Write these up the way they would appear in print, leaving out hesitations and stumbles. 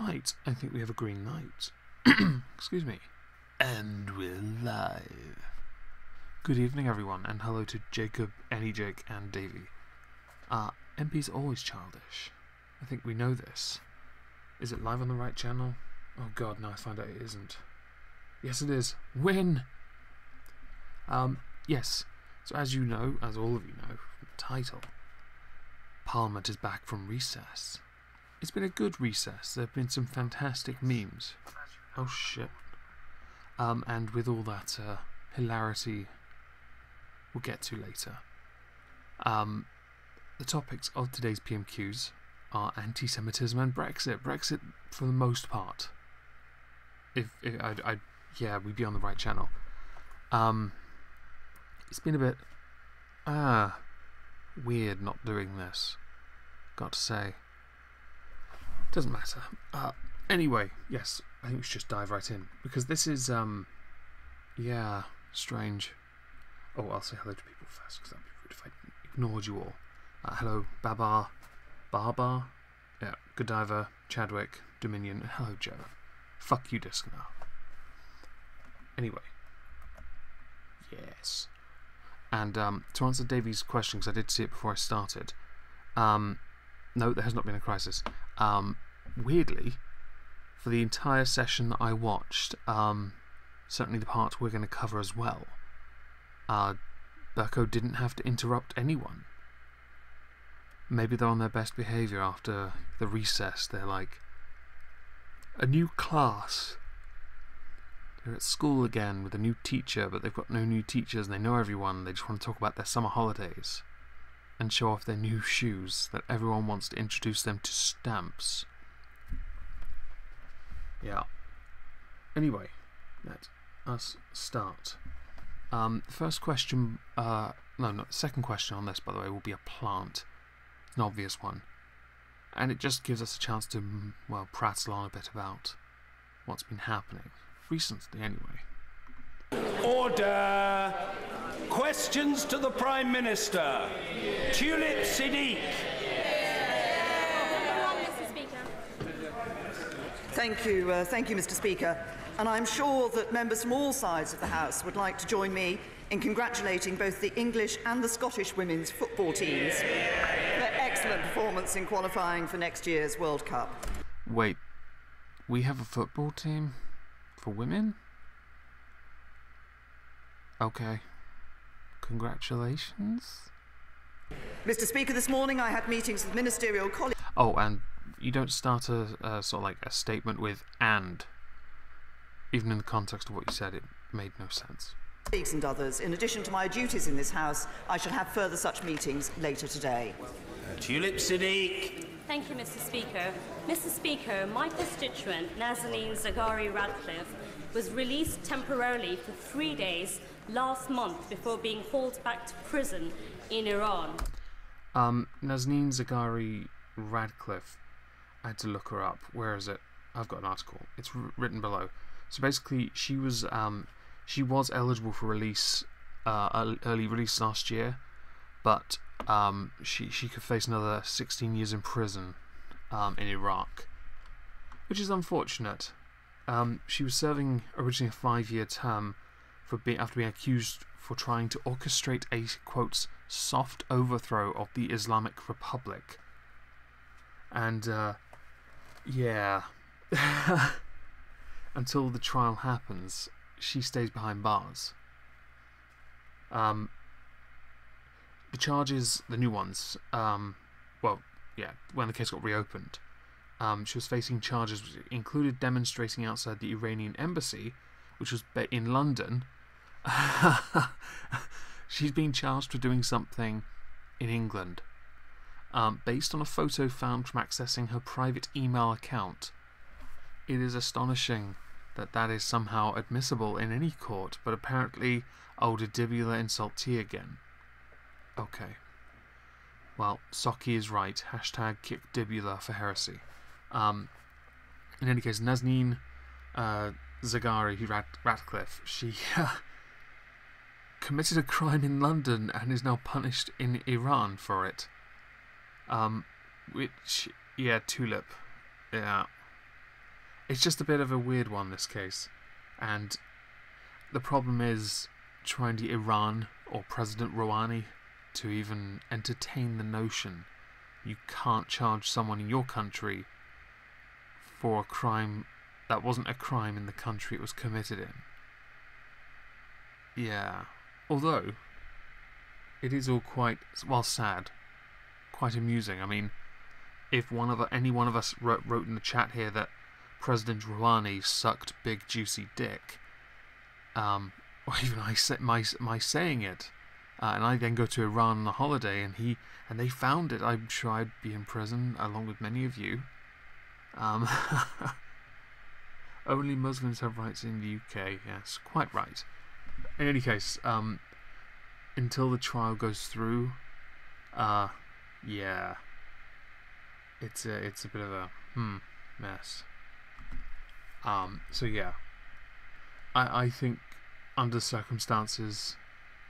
Right, I think we have a green light. Excuse me. And we're live. Good evening, everyone, and hello to Jacob, Any Jake, and Davey. MP's always childish. I think we know this. Is it live on the right channel? Oh god, now I find out it isn't. Yes, it is. Win! Yes. So as you know, as all of you know from the title, Parliament is back from recess. It's been a good recess. There have been some fantastic memes. Oh shit. And with all that hilarity we'll get to later. The topics of today's PMQs are anti-Semitism and Brexit. Brexit for the most part. Yeah, we'd be on the right channel. It's been a bit weird not doing this. Got to say. Doesn't matter. Anyway, yes, I think we should just dive right in because this is yeah, strange. Oh, I'll say hello to people first because that'd be rude if I ignored you all. Hello, Baba, yeah, Godiva, Chadwick, Dominion. Hello, Joe. Fuck you, Disc now. Anyway, yes. And to answer Davey's question, because I did see it before I started. No, there has not been a crisis. Weirdly, for the entire session that I watched, certainly the part we're going to cover as well, Burko didn't have to interrupt anyone. Maybe they're on their best behaviour after the recess. They're like, a new class. They're at school again with a new teacher, but they've got no new teachers and they know everyone. They just want to talk about their summer holidays and show off their new shoes that everyone wants to introduce them to stamps. Yeah. Anyway, let us start. The first question, second question on this, by the way, will be a plant. It's an obvious one. And it just gives us a chance to, well, prattle on a bit about what's been happening. Recently, anyway. Order! Questions to the Prime Minister. Tulip Siddiq. Thank you, Mr. Speaker. And I'm sure that members from all sides of the House would like to join me in congratulating both the English and the Scottish women's football teams for their excellent performance in qualifying for next year's World Cup. Wait, we have a football team for women? Okay. Congratulations. Mr. Speaker, this morning I had meetings with ministerial colleagues. Oh, and you don't start a sort of like a statement with "and." Even in the context of what you said, it made no sense. And others. In addition to my duties in this House, I shall have further such meetings later today. Tulip Siddiq. Thank you, Mr. Speaker. Mr. Speaker, my constituent, Nazanin Zaghari Radcliffe, was released temporarily for 3 days last month before being hauled back to prison in Iran. Nazanin Zaghari Radcliffe, I had to look her up. Where is it? I've got an article. It's written below. So basically, she was eligible for release, early release last year, but she could face another 16 years in prison in Iraq, which is unfortunate. She was serving originally a 5-year term after being accused for trying to orchestrate a, quote, soft overthrow of the Islamic Republic. And, yeah. Until the trial happens, she stays behind bars. The charges, the new ones, well, yeah, when the case got reopened, she was facing charges which included demonstrating outside the Iranian embassy, which was in London. She's been charged for doing something in England, based on a photo found from accessing her private email account. It is astonishing that that is somehow admissible in any court, but apparently, oh, did Dibula insult T again? Okay. Well, Sockie is right. Hashtag kick Dibula for heresy. In any case, Nazanin Zaghari Radcliffe, she committed a crime in London and is now punished in Iran for it. Which, yeah, Tulip. Yeah. it's just a bit of a weird one, this case. And the problem is trying to get Iran or President Rouhani to even entertain the notion you can't charge someone in your country for a crime that wasn't a crime in the country it was committed in. Yeah. Although, it is all quite, while sad, quite amusing. I mean, if any one of us wrote in the chat here that President Rouhani sucked big juicy dick, or even my saying it, and I then go to Iran on a holiday and they found it, I'm sure I'd be in prison along with many of you. Only Muslims have rights in the UK. Yes, quite right. In any case, until the trial goes through, yeah, it's a bit of a mess. So yeah, I think under circumstances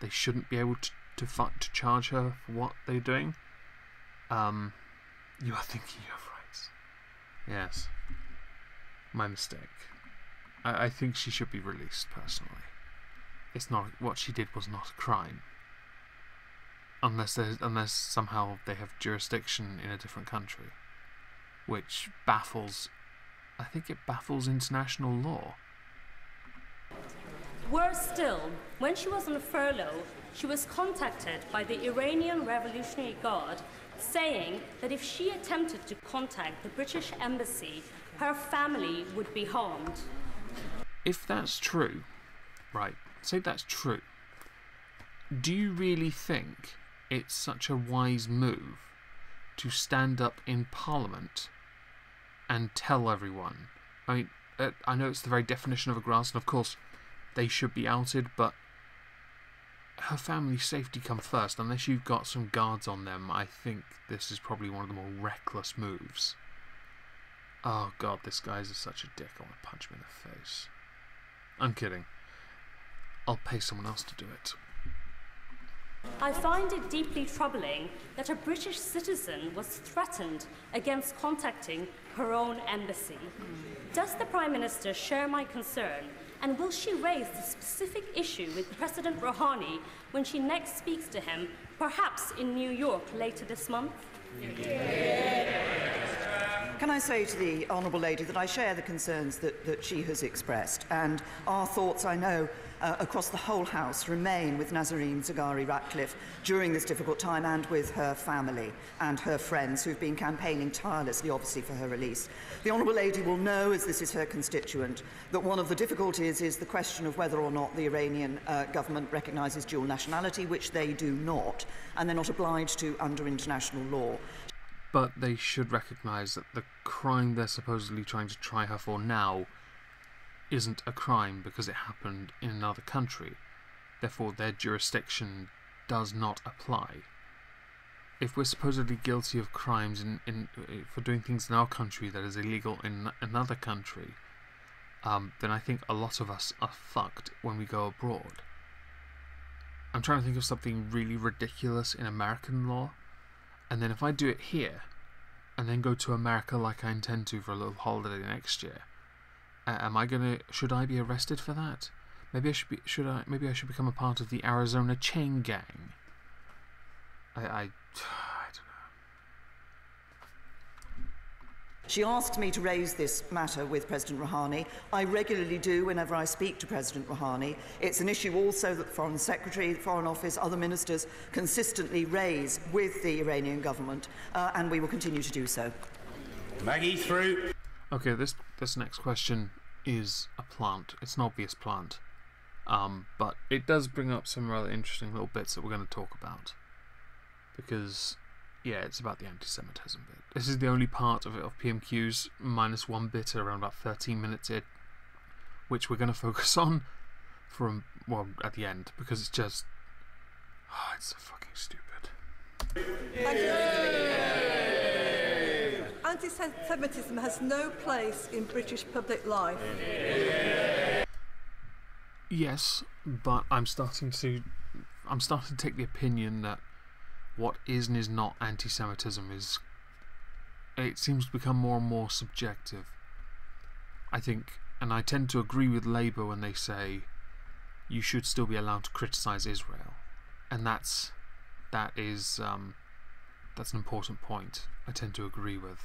they shouldn't be able to charge her for what they're doing. You are thinking you have rights. Yes, my mistake. I think she should be released personally. It's not, what she did was not a crime. Unless somehow they have jurisdiction in a different country, which baffles. I think it baffles international law. Worse still, when she was on furlough, she was contacted by the Iranian Revolutionary Guard saying that if she attempted to contact the British Embassy, her family would be harmed. If that's true, right, say that's true, do you really think it's such a wise move to stand up in Parliament and tell everyone? I mean, I know it's the very definition of a grass, and of course they should be outed, but her family's safety come first. Unless you've got some guards on them, I think this is probably one of the more reckless moves. Oh god, this guy's such a dick. I want to punch him in the face. I'm kidding. I'll pay someone else to do it. I find it deeply troubling that a British citizen was threatened against contacting her own embassy. Does the Prime Minister share my concern, and will she raise the specific issue with President Rouhani when she next speaks to him, perhaps in New York later this month? Can I say to the Honourable Lady that I share the concerns that she has expressed, and our thoughts, I know, across the whole House remain with Nazanin Zaghari Ratcliffe during this difficult time, and with her family and her friends who've been campaigning tirelessly, obviously, for her release. The Honourable Lady will know, as this is her constituent, that one of the difficulties is the question of whether or not the Iranian government recognises dual nationality, which they do not, and they're not obliged to under international law. But they should recognise that the crime they're supposedly trying to try her for now isn't a crime because it happened in another country. Therefore, their jurisdiction does not apply. If we're supposedly guilty of crimes for doing things in our country that is illegal in another country, then I think a lot of us are fucked when we go abroad. I'm trying to think of something really ridiculous in American law. And then if I do it here, and then go to America like I intend to for a little holiday next year, should I be arrested for that? Maybe I should become a part of the Arizona chain gang. I don't know. She asked me to raise this matter with President Rouhani. I regularly do whenever I speak to President Rouhani. It's an issue also that the Foreign Secretary, the Foreign Office, other ministers consistently raise with the Iranian government, and we will continue to do so. Maggie through. Okay, this next question is a plant. It's an obvious plant, but it does bring up some rather interesting little bits that we're going to talk about, because yeah, it's about the anti-Semitism bit. This is the only part of PMQ's minus one bit around about 13 minutes in, which we're going to focus on at the end, because it's just, it's so fucking stupid. Thank you. Anti-Semitism has no place in British public life. Yes, but I'm starting to take the opinion that what is and is not anti-Semitism it seems to become more and more subjective. I think, and I tend to agree with Labour when they say you should still be allowed to criticise Israel, and that's an important point. I tend to agree with,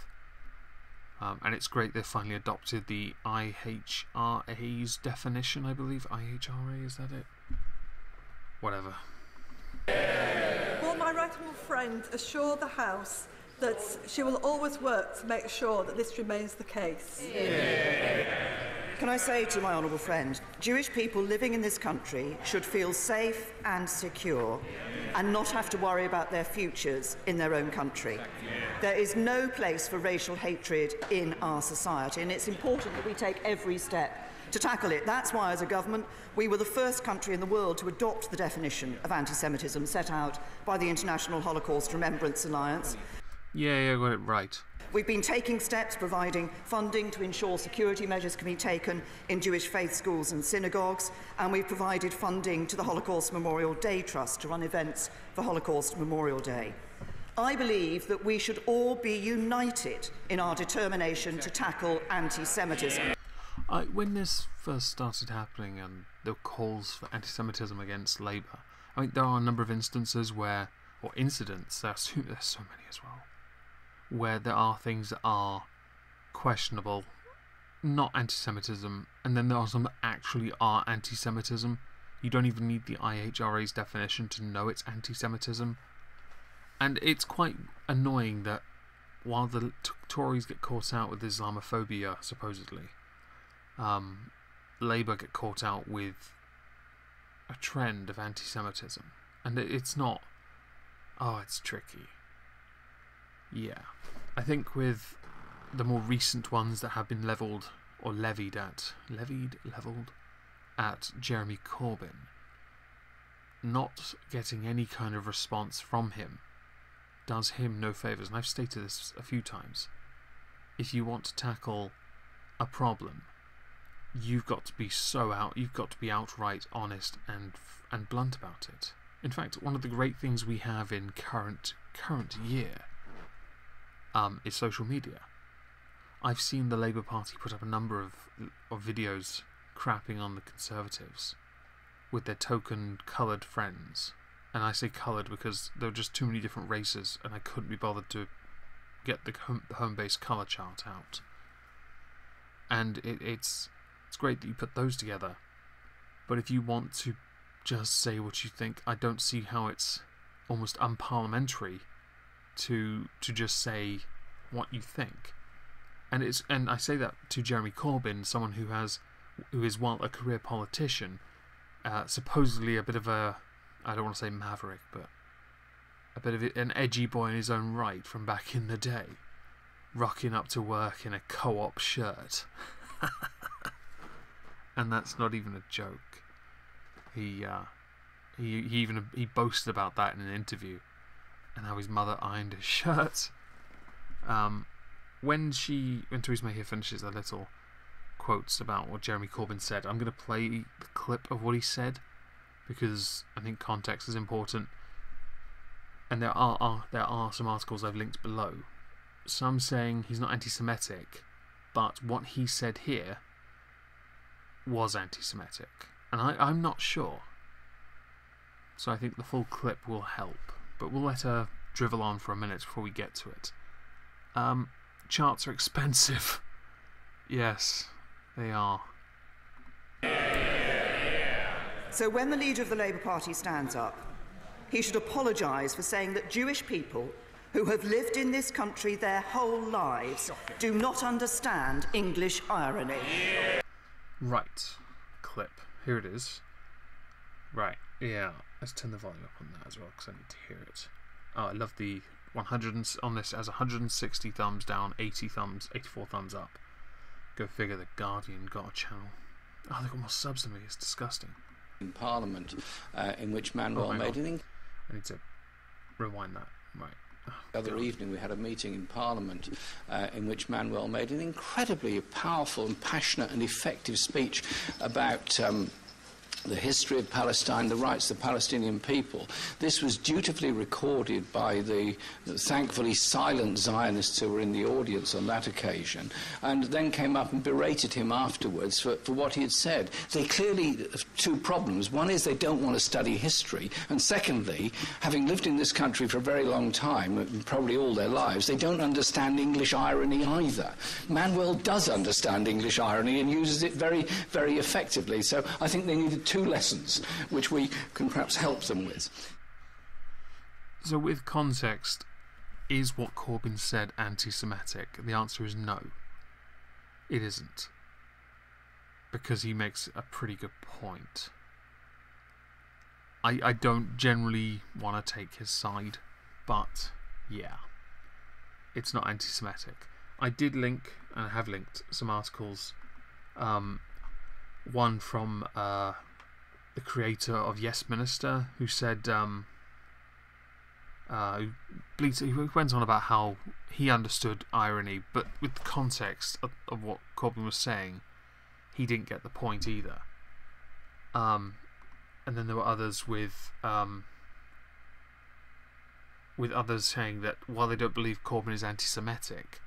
and it's great they finally adopted the IHRA's definition. I believe IHRA, is that it? Whatever. Will my right honourable friend assure the House that she will always work to make sure that this remains the case? Can I say to my honourable friend, Jewish people living in this country should feel safe and secure and not have to worry about their futures in their own country. There is no place for racial hatred in our society, and it's important that we take every step to tackle it. That's why, as a government, we were the first country in the world to adopt the definition of anti-Semitism set out by the International Holocaust Remembrance Alliance. Yeah, got it right. We've been taking steps, providing funding to ensure security measures can be taken in Jewish faith schools and synagogues, and we've provided funding to the Holocaust Memorial Day Trust to run events for Holocaust Memorial Day. I believe that we should all be united in our determination to tackle anti-Semitism. When this first started happening and the calls for anti-Semitism against Labour, I mean, there are a number of instances where, or incidents, there's so many as well, where there are things that are questionable, not anti-Semitism, and then there are some that actually are anti-Semitism. You don't even need the IHRA's definition to know it's anti-Semitism. And it's quite annoying that while the Tories get caught out with Islamophobia, supposedly, Labour get caught out with a trend of anti-Semitism. And it's not... Oh, it's tricky. Yeah. I think with the more recent ones that have been levelled at Jeremy Corbyn, not getting any kind of response from him does him no favours. And I've stated this a few times. If you want to tackle a problem, you've got to be outright honest and blunt about it. In fact, one of the great things we have in current year is social media. I've seen the Labour Party put up a number of videos crapping on the Conservatives with their token coloured friends. And I say coloured because there were just too many different races and I couldn't be bothered to get the home-based colour chart out. And it's great that you put those together. But if you want to just say what you think, I don't see how it's almost unparliamentary to just say what you think. And I say that to Jeremy Corbyn, someone who is while a career politician, supposedly a bit of a, I don't want to say maverick, but a bit of an edgy boy in his own right from back in the day, rocking up to work in a co-op shirt. And that's not even a joke. He boasted about that in an interview, and how his mother ironed his shirt. When Theresa May here finishes her little quotes about what Jeremy Corbyn said, I'm going to play the clip of what he said because I think context is important. And there are some articles I've linked below. Some saying he's not anti-Semitic, but what he said here was anti-Semitic, and I'm not sure. So I think the full clip will help, but we'll let her drivel on for a minute before we get to it. Charts are expensive. Yes, they are. So when the leader of the Labour Party stands up, he should apologise for saying that Jewish people who have lived in this country their whole lives do not understand English irony. Right. Clip. Here it is. Right. Yeah. Let's turn the volume up on that as well because I need to hear it. Oh, I love the 100 on this as 160 thumbs down, 84 thumbs up. Go figure. The Guardian got a channel. Oh, they've got more subs than me. It's disgusting. In Parliament, in which Manuel made an... I need to rewind that. Right. The other evening we had a meeting in Parliament in which Manuel made an incredibly powerful and passionate and effective speech about the history of Palestine, the rights of the Palestinian people. This was dutifully recorded by the thankfully silent Zionists who were in the audience on that occasion, and then came up and berated him afterwards for what he had said. They clearly have two problems. One is they don't want to study history, and secondly, having lived in this country for a very long time, probably all their lives, they don't understand English irony either. Manuel does understand English irony and uses it very, very effectively, so I think they needed two lessons which we can perhaps help them with. So with context, is what Corbyn said anti-Semitic? The answer is no. It isn't. Because he makes a pretty good point. I don't generally want to take his side, but yeah, it's not anti-Semitic. I did link, and I have linked, some articles. One from the creator of Yes Minister, who said, who went on about how he understood irony, but with the context of what Corbyn was saying, he didn't get the point either. And then there were others with others saying that while they don't believe Corbyn is anti-Semitic,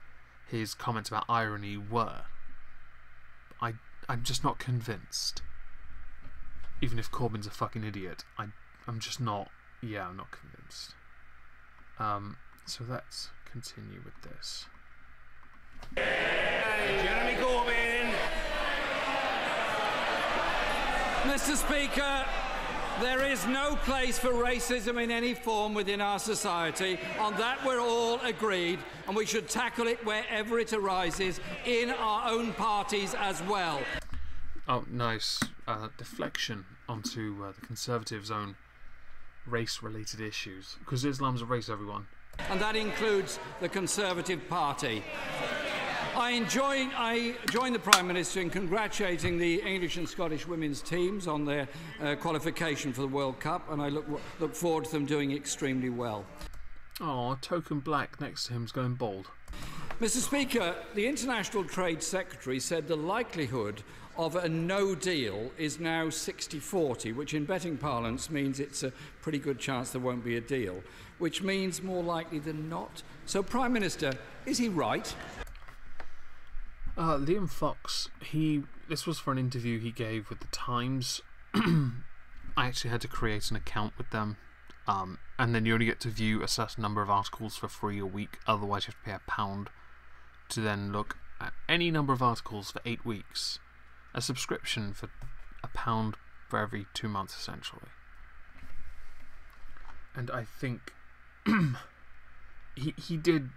his comments about irony were. I'm just not convinced. Even if Corbyn's a fucking idiot, I'm just not. Yeah, I'm not convinced. So let's continue with this. Jeremy Corbyn. Mr. Speaker, there is no place for racism in any form within our society. On that we're all agreed, and we should tackle it wherever it arises, in our own parties as well. Oh, nice deflection onto the Conservatives' own race-related issues. Because Islam's a race, everyone. And that includes the Conservative Party. I join the Prime Minister in congratulating the English and Scottish women's teams on their qualification for the World Cup, and I look forward to them doing extremely well. Oh, token black next to him's going bald. Mr. Speaker, the International Trade Secretary said the likelihood of a no deal is now 60-40, which in betting parlance means it's a pretty good chance there won't be a deal, which means more likely than not. So, Prime Minister, is he right? Liam Fox, this was for an interview he gave with the Times. I actually had to create an account with them, and then you only get to view a certain number of articles for free a week, otherwise you have to pay £1 to then look at any number of articles for 8 weeks. A subscription for £1 for every 2 months, essentially. And I think he did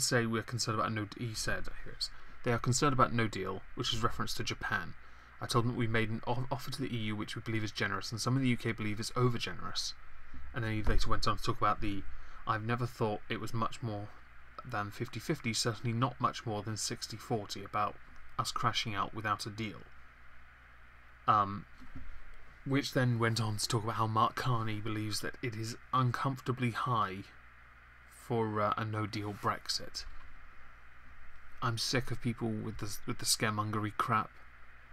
say we're concerned about he said, here it is, they are concerned about no deal, which is reference to Japan. I told them we made an offer to the EU which we believe is generous, and some in the UK believe is over generous. And then he later went on to talk about I've never thought it was much more than 50-50, certainly not much more than 60-40, about us crashing out without a deal. Which then went on to talk about how Mark Carney believes that it is uncomfortably high for a no-deal Brexit. I'm sick of people with the scaremongery crap,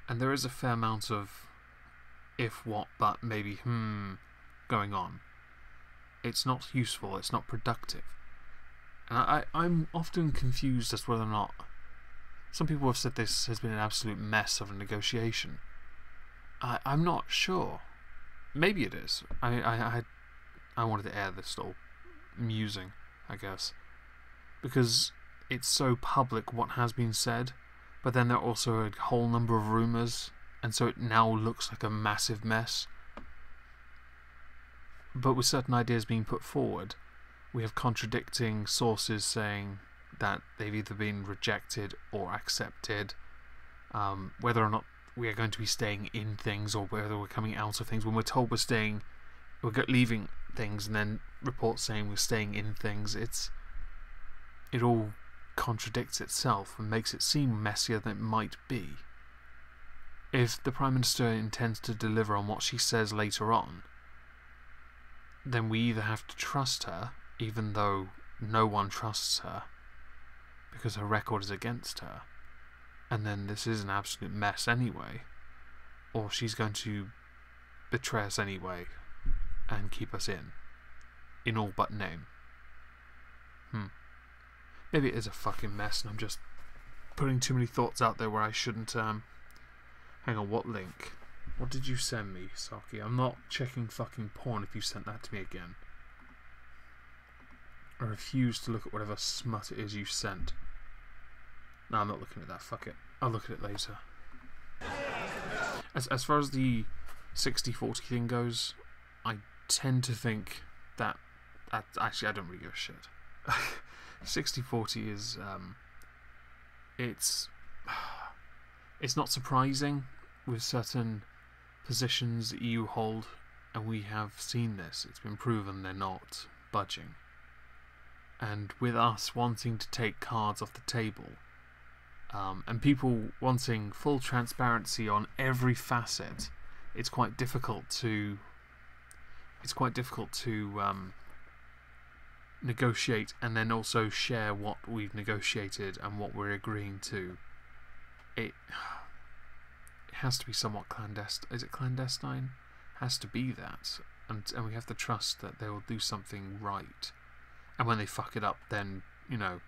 and there is a fair amount of if, what, but, maybe, going on. It's not useful, it's not productive. And I'm often confused as to whether or not some people have said this has been an absolute mess of a negotiation. I'm not sure. Maybe it is. I wanted to air this little musing, I guess, because it's so public what has been said, but then there are also a whole number of rumours, and so it now looks like a massive mess. But with certain ideas being put forward, we have contradicting sources saying that they've either been rejected or accepted, whether or not we are going to be staying in things or whether we're coming out of things. When we're told we're leaving things, and then reports saying we're staying in things, it all contradicts itself and makes it seem messier than it might be. If the Prime Minister intends to deliver on what she says later on, then we either have to trust her, even though no one trusts her, because her record is against her, and then this is an absolute mess anyway, or she's going to betray us anyway and keep us in all but name. Maybe it is a fucking mess and I'm just putting too many thoughts out there where I shouldn't. Hang on, what link? What did you send me, Saki? I'm not checking fucking porn if you sent that to me again. I refuse to look at whatever smut it is you sent. No, I'm not looking at that, fuck it. I'll look at it later. As far as the 60-40 thing goes, I tend to think that actually I don't really give a shit. 60-40 is it's not surprising with certain positions that you hold, and we have seen this. It's been proven they're not budging. And with us wanting to take cards off the table, and people wanting full transparency on every facet, it's quite difficult to negotiate and then also share what we've negotiated and what we're agreeing to. It has to be somewhat clandestine. Is it clandestine? Has to be that, and we have to trust that they will do something right. And when they fuck it up, then, you know,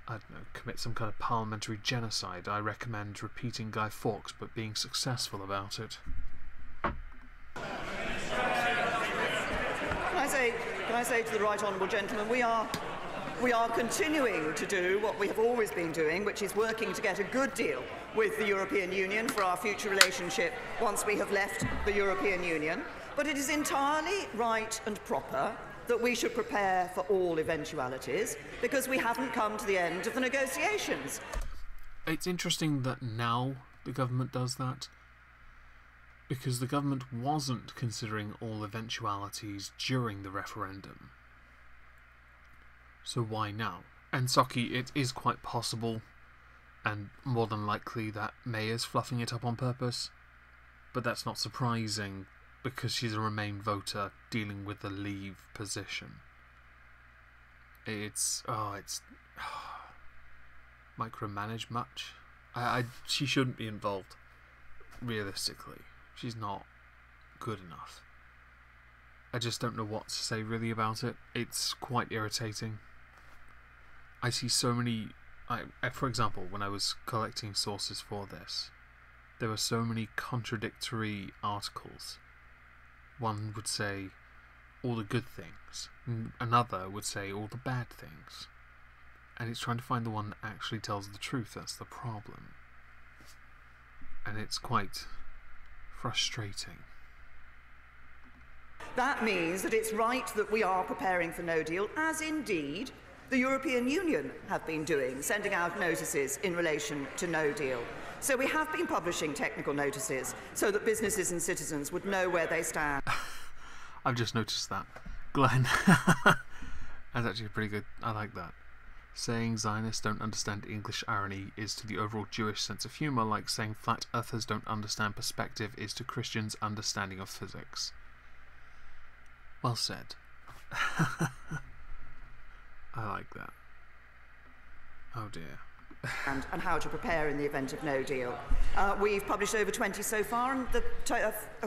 I don't know, commit some kind of parliamentary genocide. I recommend repeating Guy Fawkes, but being successful about it. Can I say to the right honourable gentleman, we are continuing to do what we have always been doing, which is working to get a good deal with the European Union for our future relationship once we have left the European Union. But it is entirely right and proper that we should prepare for all eventualities, because we haven't come to the end of the negotiations. It's interesting that now the government does that, because the government wasn't considering all eventualities during the referendum. So why now? And Saki, it is quite possible, and more than likely, that May is fluffing it up on purpose, but that's not surprising, because she's a Remain voter dealing with the Leave position. It's micromanaged much. She shouldn't be involved. Realistically, she's not good enough. I just don't know what to say really about it. It's quite irritating. I see so many. For example, when I was collecting sources for this, there were so many contradictory articles. One would say all the good things, another would say all the bad things. And it's trying to find the one that actually tells the truth. That's the problem. And it's quite frustrating. That means that it's right that we are preparing for no deal, as indeed the European Union have been doing, sending out notices in relation to no deal. So we have been publishing technical notices so that businesses and citizens would know where they stand. I've just noticed that. Glenn. That's actually pretty good. I like that. Saying Zionists don't understand English irony is to the overall Jewish sense of humour like saying flat earthers don't understand perspective is to Christians' understanding of physics. Well said. I like that. Oh dear. And how to prepare in the event of no deal. We've published over 20 so far, and the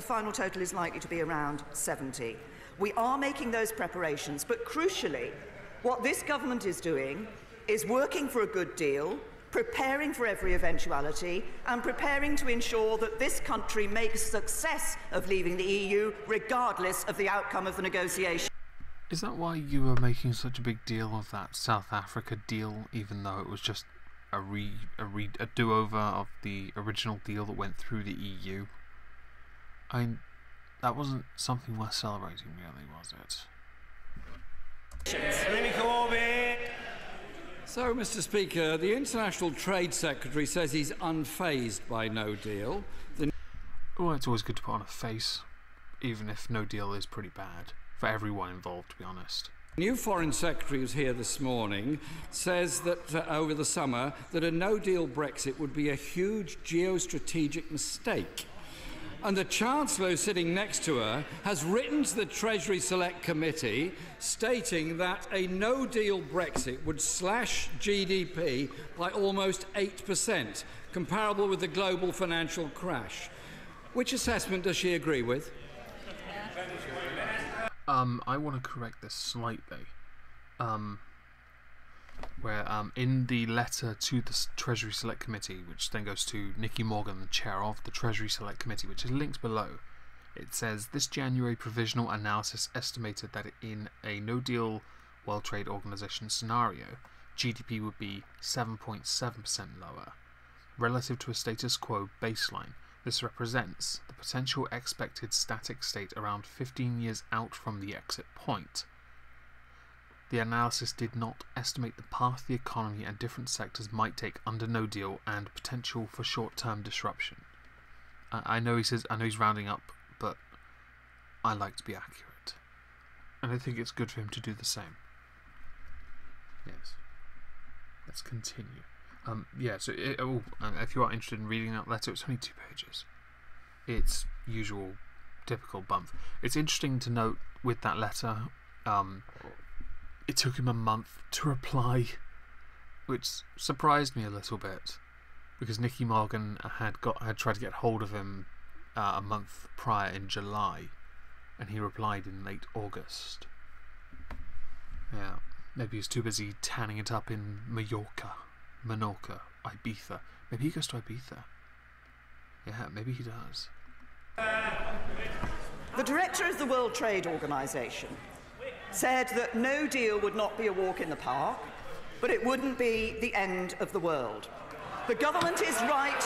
final total is likely to be around 70. We are making those preparations, but crucially, what this government is doing is working for a good deal, preparing for every eventuality, and preparing to ensure that this country makes a success of leaving the EU, regardless of the outcome of the negotiation. Is that why you were making such a big deal of that South Africa deal, even though it was just a do-over of the original deal that went through the EU? I mean, that wasn't something worth celebrating, really, was it? So, Mr. Speaker, the International Trade Secretary says he's unfazed by no deal. Well, it's always good to put on a face, even if no deal is pretty bad, for everyone involved, to be honest. New Foreign Secretary who's here this morning says that over the summer that a no-deal Brexit would be a huge geostrategic mistake. And the Chancellor who's sitting next to her has written to the Treasury Select Committee stating that a no-deal Brexit would slash GDP by almost 8%, comparable with the global financial crash. Which assessment does she agree with? I want to correct this slightly. Where in the letter to the Treasury Select Committee, which then goes to Nicky Morgan, the chair of the Treasury Select Committee, which is linked below, it says this January provisional analysis estimated that in a no-deal World Trade Organization scenario, GDP would be 7.7% lower. Relative to a status quo baseline, this represents the potential expected static state around 15 years out from the exit point. The analysis did not estimate the path the economy and different sectors might take under no deal and potential for short-term disruption. I know he's rounding up, but I like to be accurate. And I think it's good for him to do the same. Yes. Let's continue. So if you are interested in reading that letter, it's only 2 pages. It's usual, typical bump. It's interesting to note with that letter, it took him a month to reply, which surprised me a little bit, because Nicky Morgan had tried to get hold of him a month prior in July, and he replied in late August. Yeah, maybe he was too busy tanning it up in Menorca, Ibiza. Maybe he goes to Ibiza. Yeah, maybe he does. The director of the World Trade Organization said that no deal would not be a walk in the park, but it wouldn't be the end of the world. The government is right.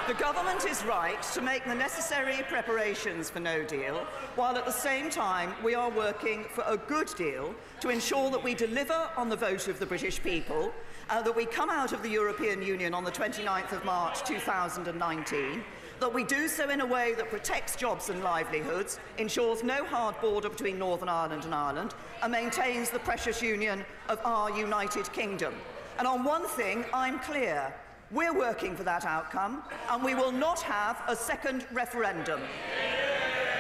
The government is right to make the necessary preparations for no deal, while at the same time we are working for a good deal to ensure that we deliver on the vote of the British people, that we come out of the European Union on the 29th of March 2019, that we do so in a way that protects jobs and livelihoods, ensures no hard border between Northern Ireland and Ireland, and maintains the precious union of our United Kingdom. And on one thing, I'm clear. We're working for that outcome, and we will not have a second referendum.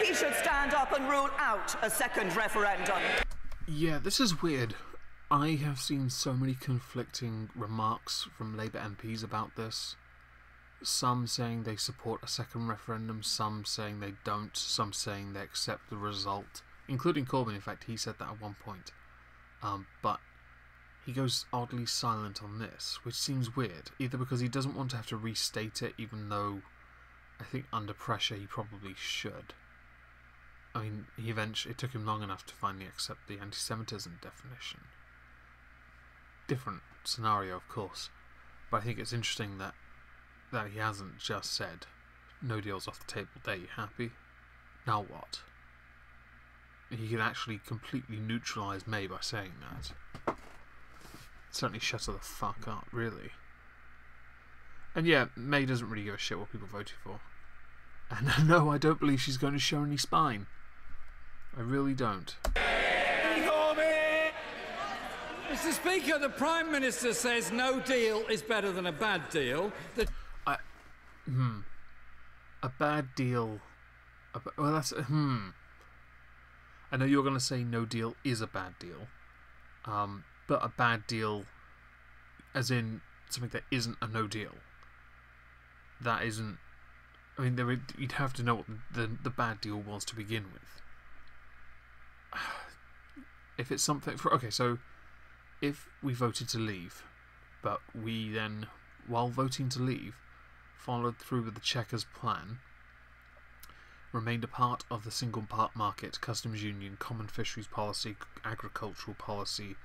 He should stand up and rule out a second referendum. Yeah, this is weird. I have seen so many conflicting remarks from Labour MPs about this. Some saying they support a second referendum, some saying they don't, some saying they accept the result, including Corbyn. In fact, he said that at one point. But he goes oddly silent on this, which seems weird, either because he doesn't want to have to restate it, even though I think under pressure he probably should. I mean, it took him long enough to finally accept the anti-Semitism definition. Different scenario, of course, but I think it's interesting that he hasn't just said, no deal's off the table, there, you happy? Now what? He could actually completely neutralise May by saying that. Certainly shut her the fuck up, really. And yeah, May doesn't really give a shit what people voted for. And no, I don't believe she's going to show any spine. I really don't. Mr. Speaker, the Prime Minister says no deal is better than a bad deal. A bad deal. Well, that's I know you're going to say no deal is a bad deal. But a bad deal, as in something that isn't a no deal. That isn't. I mean, you'd have to know what the bad deal was to begin with. If it's something so if we voted to leave, but we then, while voting to leave, followed through with the Chequers plan, remained a part of the single part market, customs union, common fisheries policy, agricultural policy,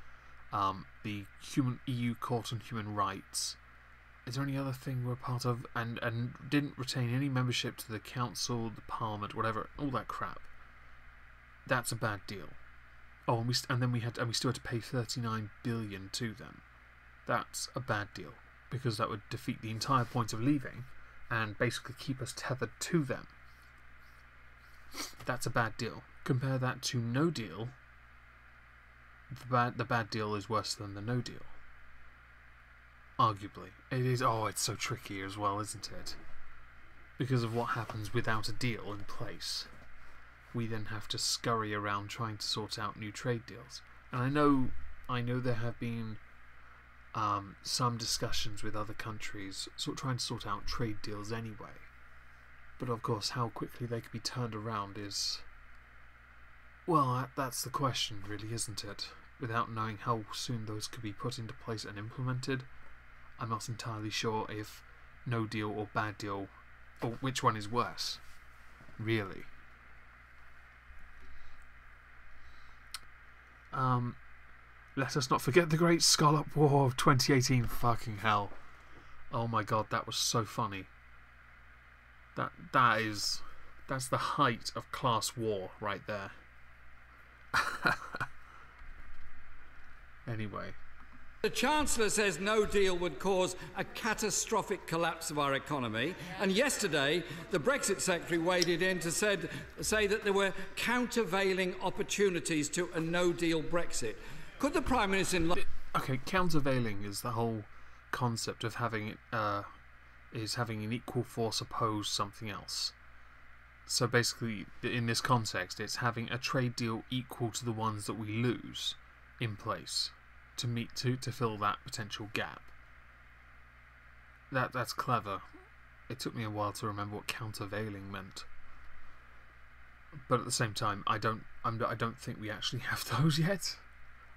the EU Court on Human Rights. Is there any other thing we're a part of? And didn't retain any membership to the council, the parliament, whatever, all that crap. That's a bad deal. Oh, and we still had to pay 39 billion to them. That's a bad deal, because that would defeat the entire point of leaving and basically keep us tethered to them. That's a bad deal. Compare that to no deal. The bad deal is worse than the no deal. Arguably. It is. Oh, it's so tricky as well, isn't it? Because of what happens without a deal in place. We then have to scurry around trying to sort out new trade deals. And I know I know there have been some discussions with other countries trying to sort out trade deals anyway. But of course, how quickly they could be turned around is... well, that's the question, really, isn't it? Without knowing how soon those could be put into place and implemented, I'm not entirely sure if no deal or bad deal, or which one is worse, really. Let us not forget the Great Scallop War of 2018. Fucking hell. Oh my god, that was so funny. That's the height of class war right there. Anyway. The Chancellor says no deal would cause a catastrophic collapse of our economy, and yesterday the Brexit Secretary waded in to say that there were countervailing opportunities to a no-deal Brexit. Could the Prime Minister... Okay, countervailing is the whole concept of having an equal force oppose something else. So basically, in this context, it's having a trade deal equal to the ones that we lose in place to fill that potential gap. That's clever. It took me a while to remember what countervailing meant. But at the same time, I don't think we actually have those yet.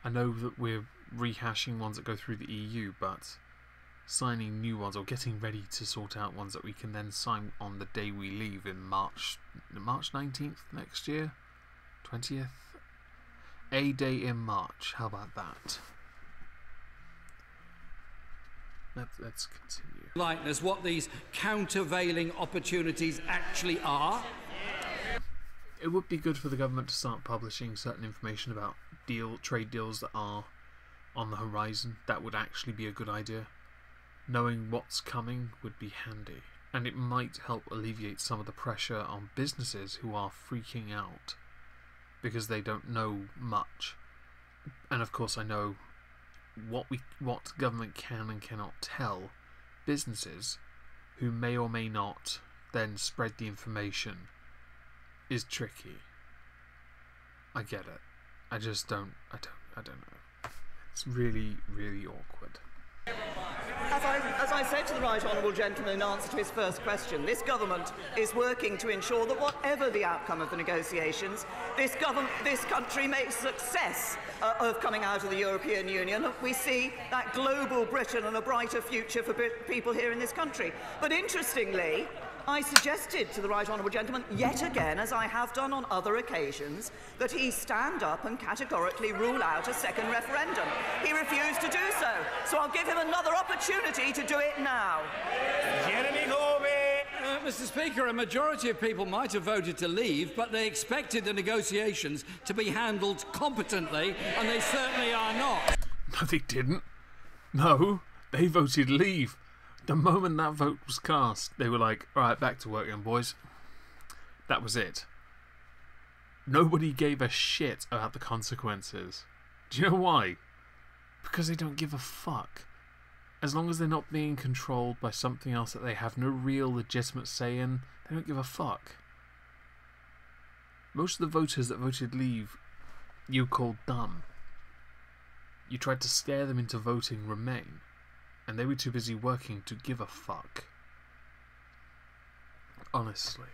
I know that we're rehashing ones that go through the EU, but signing new ones or getting ready to sort out ones that we can then sign on the day we leave in March 19th next year, 20th, a day in March. How about that? Let's continue. Lightness, what these countervailing opportunities actually are. It would be good for the government to start publishing certain information about trade deals that are on the horizon. That would actually be a good idea. Knowing what's coming would be handy, and it might help alleviate some of the pressure on businesses who are freaking out because they don't know much. And of course, I know what government can and cannot tell businesses who may or may not then spread the information is tricky. I get it. I just don't know. It's really, really awkward. As I said to the Right Honourable Gentleman in answer to his first question, this government is working to ensure that whatever the outcome of the negotiations, this country makes success of coming out of the European Union. We see that global Britain and a brighter future for people here in this country. But interestingly, I suggested to the Right Honourable Gentleman, yet again, as I have done on other occasions, that he stand up and categorically rule out a second referendum. He refused to do so, so I'll give him another opportunity to do it now. Jeremy Corbyn! Mr. Speaker, a majority of people might have voted to leave, but they expected the negotiations to be handled competently, and they certainly are not. No, they didn't. No, they voted leave. The moment that vote was cast, they were like, alright, back to work then, boys. That was it. Nobody gave a shit about the consequences. Do you know why? Because they don't give a fuck. As long as they're not being controlled by something else that they have no real legitimate say in, they don't give a fuck. Most of the voters that voted leave, you called dumb. You tried to scare them into voting Remain. And they were too busy working to give a fuck. Honestly.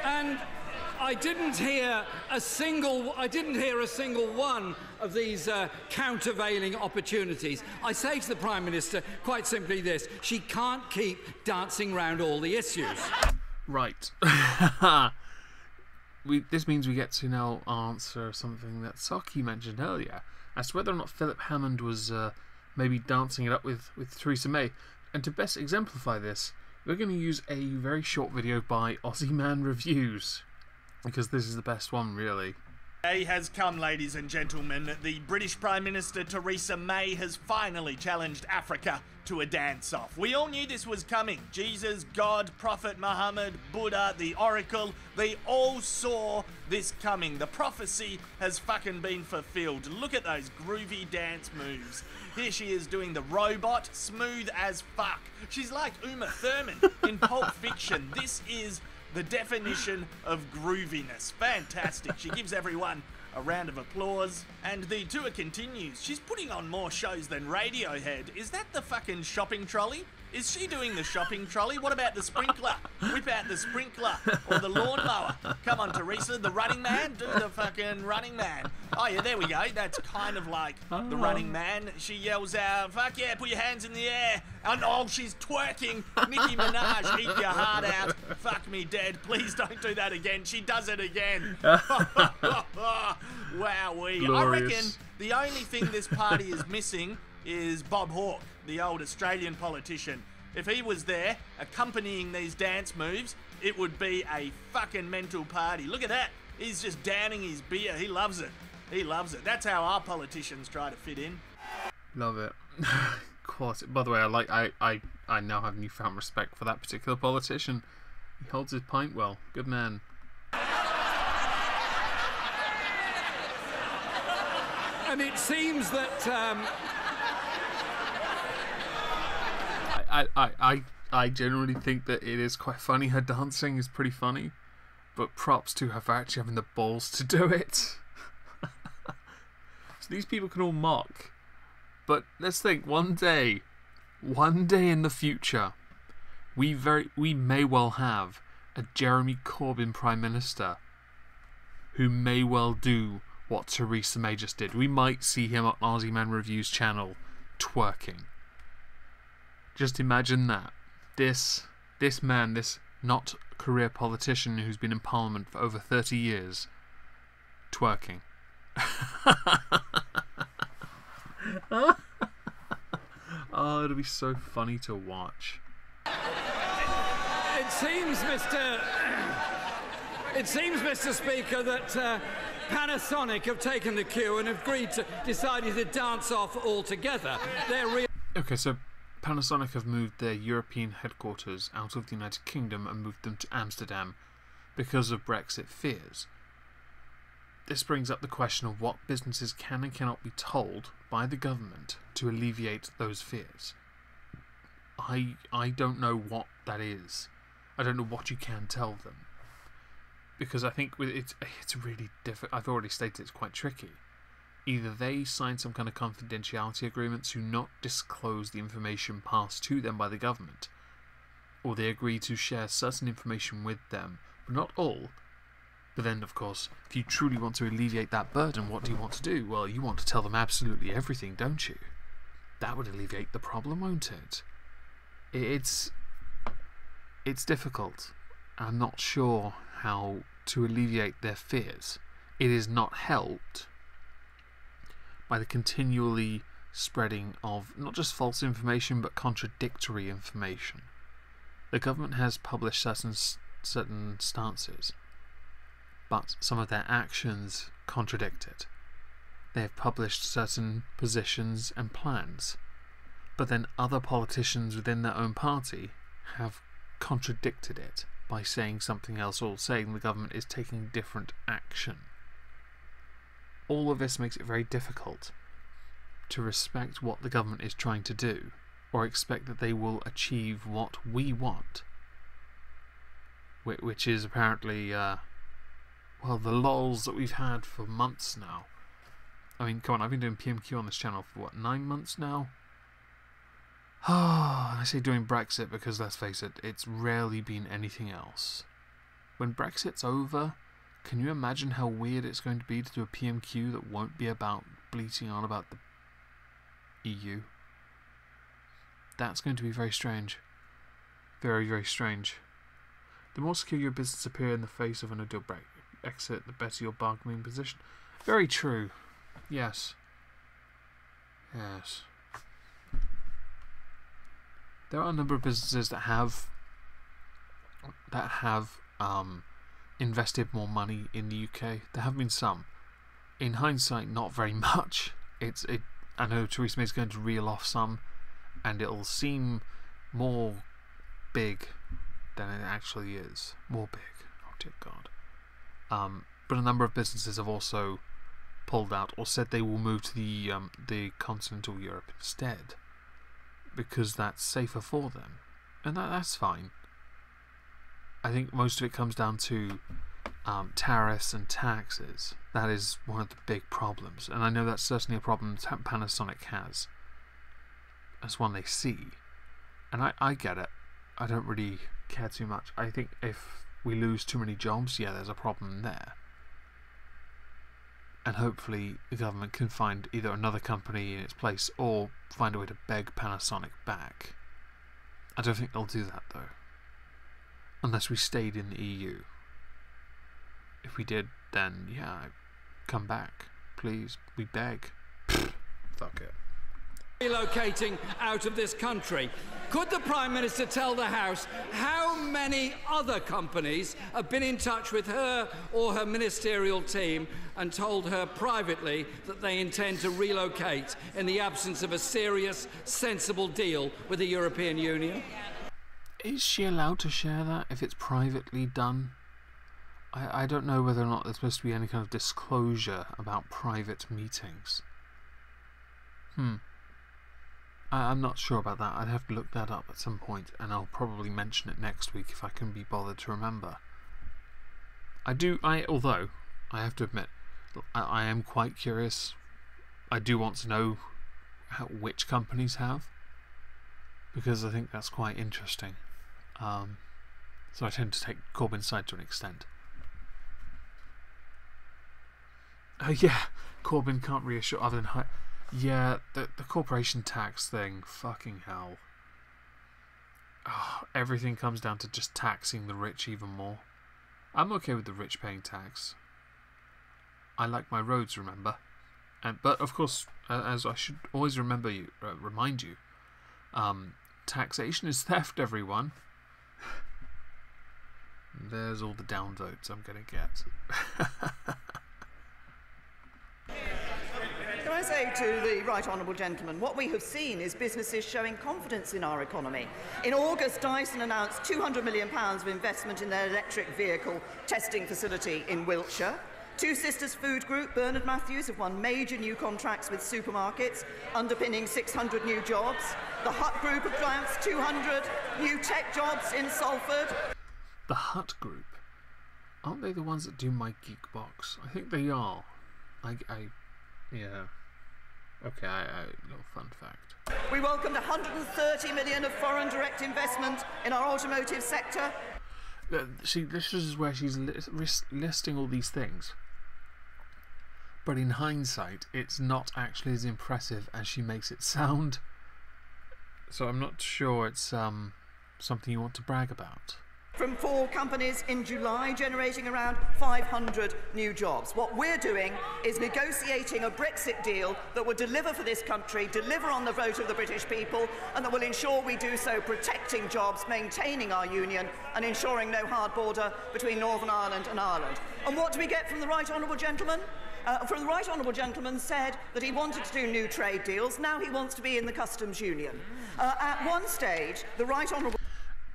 And I didn't hear a single one of these countervailing opportunities. I say to the Prime Minister quite simply this: she can't keep dancing round all the issues. Right. This means we get to now answer something that Saki mentioned earlier, as to whether or not Philip Hammond was maybe dancing it up with Theresa May. And to best exemplify this, we're going to use a very short video by Aussie Man Reviews, because this is the best one, really. Day has come, ladies and gentlemen. The British Prime Minister Theresa May has finally challenged Africa to a dance-off. We all knew this was coming. Jesus, God, Prophet Muhammad, Buddha, the Oracle, they all saw this coming. The prophecy has fucking been fulfilled. Look at those groovy dance moves. Here she is doing the robot, smooth as fuck. She's like Uma Thurman in Pulp Fiction. This is The definition of grooviness. Fantastic. She gives everyone a round of applause. And the tour continues. She's putting on more shows than Radiohead. Is that the fucking shopping trolley? Is she doing the shopping trolley? What about the sprinkler? Whip out the sprinkler or the lawnmower. Come on, Theresa, the running man. Do the fucking running man. Oh, yeah, there we go. That's kind of like the running man. She yells out, fuck yeah, put your hands in the air. And oh, she's twerking. Nicki Minaj, eat your heart out. Fuck me dead. Please don't do that again. She does it again. Wowee. I reckon the only thing this party is missing is Bob Hawke, the old Australian politician. If he was there accompanying these dance moves, it would be a fucking mental party. Look at that. He's just downing his beer. He loves it. He loves it. That's how our politicians try to fit in. Love it. Quality. By the way, I now have newfound respect for that particular politician. He holds his pint well. Good man. And it seems that I generally think that it is quite funny. Her dancing is pretty funny, but props to her for actually having the balls to do it. So these people can all mock, but let's think, one day in the future, we may well have a Jeremy Corbyn Prime Minister who may well do what Theresa May just did. We might see him on Aussie Man Review's channel twerking. Just imagine that. This man, this not career politician who's been in Parliament for over 30 years, twerking. Oh, it'll be so funny to watch. it seems, Mr. Speaker, that Panasonic have taken the cue and have decided to dance off altogether. Okay, so Panasonic have moved their European headquarters out of the United Kingdom and moved them to Amsterdam because of Brexit fears. This brings up the question of what businesses can and cannot be told by the government to alleviate those fears. I don't know what that is. I don't know what you can tell them. Because I think it's really difficult. I've already stated it's quite tricky. Either they sign some kind of confidentiality agreement to not disclose the information passed to them by the government, or they agree to share certain information with them, but not all. But then, of course, if you truly want to alleviate that burden, what do you want to do? Well, you want to tell them absolutely everything, don't you? That would alleviate the problem, won't it? It's difficult. I'm not sure how to alleviate their fears. It is not helped by the continually spreading of not just false information but contradictory information. The government has published certain stances, but some of their actions contradict it. They have published certain positions and plans, but then other politicians within their own party have contradicted it by saying something else or saying the government is taking different action. All of this makes it very difficult to respect what the government is trying to do or expect that they will achieve what we want, which is apparently the lols that we've had for months now. I mean, come on, I've been doing PMQ on this channel for 9 months now? I say doing Brexit because, let's face it, it's rarely been anything else. When Brexit's over, can you imagine how weird it's going to be to do a PMQ that won't be about bleating on about the EU? That's going to be very strange. Very, very strange. The more secure your business appear in the face of a no-deal Brexit, the better your bargaining position. Very true. Yes. Yes. There are a number of businesses that have invested more money in the UK. There have been some. In hindsight, not very much. I know Theresa May is going to reel off some, and it'll seem more big than it actually is. More big. Oh dear God. But a number of businesses have also pulled out or said they will move to the continental Europe instead, because that's safer for them, and that's fine. I think most of it comes down to tariffs and taxes. That is one of the big problems, and I know that's certainly a problem Panasonic has. That's one they see, and I get it. I don't really care too much. I think if we lose too many jobs, yeah, there's a problem there. And hopefully the government can find either another company in its place or find a way to beg Panasonic back. I don't think they'll do that, though. Unless we stayed in the EU. If we did, then, yeah, come back. Please, we beg. Fuck it. Relocating out of this country. Could the Prime Minister tell the House how many other companies have been in touch with her or her ministerial team and told her privately that they intend to relocate in the absence of a serious, sensible deal with the European Union? Is she allowed to share that if it's privately done? I don't know whether or not there's supposed to be any kind of disclosure about private meetings. I'm not sure about that. I'd have to look that up at some point, and I'll probably mention it next week if I can be bothered to remember. Although, I have to admit, I am quite curious. I do want to know which companies have, because I think that's quite interesting. So I tend to take Corbyn's side to an extent. Yeah, Corbyn can't reassure other than... Yeah, the corporation tax thing, fucking hell. Oh, everything comes down to just taxing the rich even more. I'm okay with the rich paying tax. I like my roads, remember? But of course, as I should always remind you, taxation is theft, everyone. There's all the downvotes I'm gonna get. Can I say to the Right Honourable Gentleman, what we have seen is businesses showing confidence in our economy. In August, Dyson announced £200 million of investment in their electric vehicle testing facility in Wiltshire. Two Sisters Food Group, Bernard Matthews, have won major new contracts with supermarkets, underpinning 600 new jobs. The Hut Group have announced 200 new tech jobs in Salford. The Hut Group? Aren't they the ones that do My Geek Box? I think they are. Yeah. Okay, little fun fact. We welcomed 130 million of foreign direct investment in our automotive sector. See, this is where she's listing all these things. But in hindsight, it's not actually as impressive as she makes it sound. So I'm not sure it's something you want to brag about. From 4 companies in July, generating around 500 new jobs. What we're doing is negotiating a Brexit deal that will deliver for this country, deliver on the vote of the British people, and that will ensure we do so protecting jobs, maintaining our union, and ensuring no hard border between Northern Ireland and Ireland. And what do we get from the Right Honourable Gentleman? From the Right Honourable Gentleman said that he wanted to do new trade deals. Now he wants to be in the customs union. At one stage, the Right Honourable...